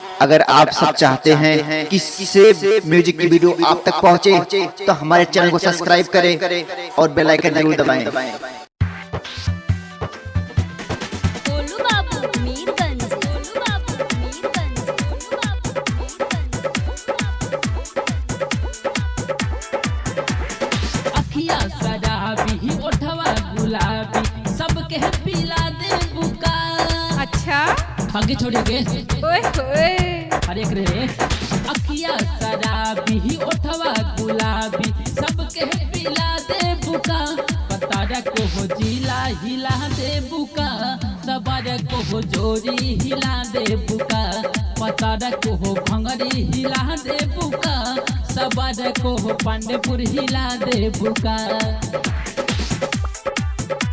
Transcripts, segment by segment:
अगर आप सब चाहते हैं कि सेव म्यूजिक की वीडियो आप तक पहुंचे तो हमारे चैनल को सब्सक्राइब करें और बेल आइकन जरूर दबाएं। गोलू बाबू मीरगंज, गोलू बाबू मीरगंज, गोलू बाबू मीरगंज। अखिया शराबी ओठवा गुलाबी सबके पिला दे बुका। अच्छा आगे छोड़े के ओए होए अरे एक रे अखिया शराबी ओठवा गुलाबी सबके पिला दे बुका। पतारा को हो जिला हिला दे बुका, सबर को हो जोरी हिला दे बुका। पतारा को हो भंगरी हिला दे बुका, सबर को हो पांडेपुर हिला दे बुका।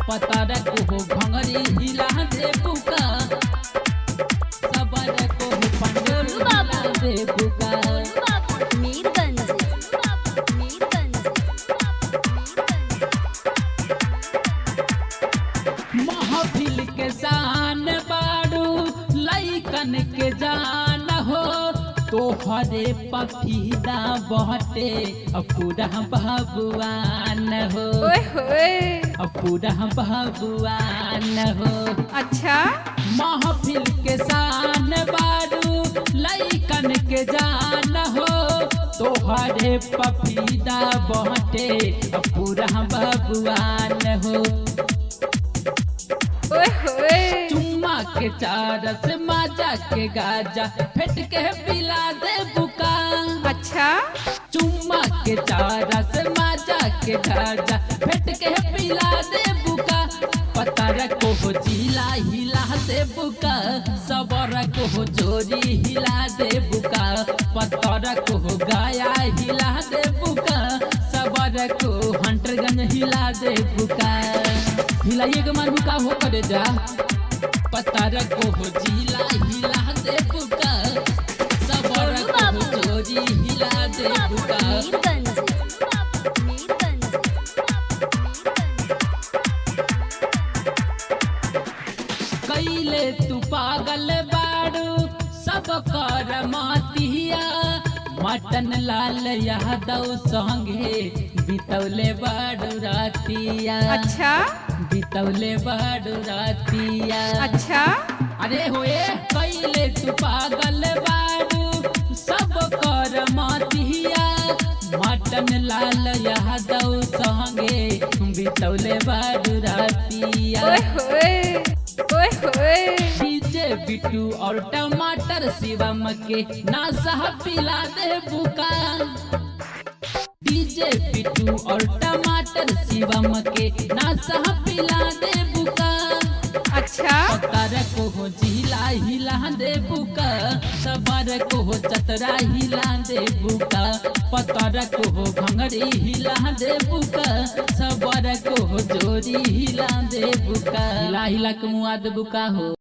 पतारा को हो भंगरी हिला दे बुका, सबर को हो पांडेपुर हिला दे बुका। गोलू बाबू मीरगंज, गोलू बाबू मीरगंज, महफिल के शान बाड़ू लइकन के जान हो, तोहरे पफीदा बहटे पूरा भगवान हो। ओए होए पूरा भगवान हो। अच्छा महफिल के शान बाड़ू लइकन के जान हो, तोहरे पफीदा बहटे पूरा भगवान हो। ओए होए चुम्मा के चारस माजा के गाजा फेट के पिला दे बुका। अच्छा चुम्मा के चारस माजा के गाजा फेट के पिला दे बुका। पतार को हो जिला हिला दे बुका, सबर को हो जोरी हिला दे बुका। पतार को हो गाया हिला दे बुका, सबर को हंटरगंज हिला दे बुका। हिलाइए के मार बुका हो करे जा। पतार को हो जिला हिला दे बुका, सबर को हो जोरी हिला दे बुका। मीरगंज, गोलू बाबू मीरगंज, कैले तू पागल बाड़ू सब कर मातिया। मटन लाल यादव संगे बितौले बाड़ू रातिया। अच्छा बितौले बाड़ू रातिया। अच्छा अरे होए कैले तू पागल बाड़ू सब कर मातिया। मटन लाल यादव संगे बितौले बाड़ू रातिया। ओए होए ओए होए डीजे बिट्टू और टमाटर शिवम के नासा पिला दे बुका। डीजे बिट्टू और टमाटर शिवम के नासा पिला दे बुका। अच्छा पतार को हो जिला हिला दे बुका, सबर को हो चतरा हिला दे बुका। पतार को हो भंगरी हिला दे बुका, सबर को हो जोरी हिला दे बुका। हिला हिला के मुआ दे बुका हो।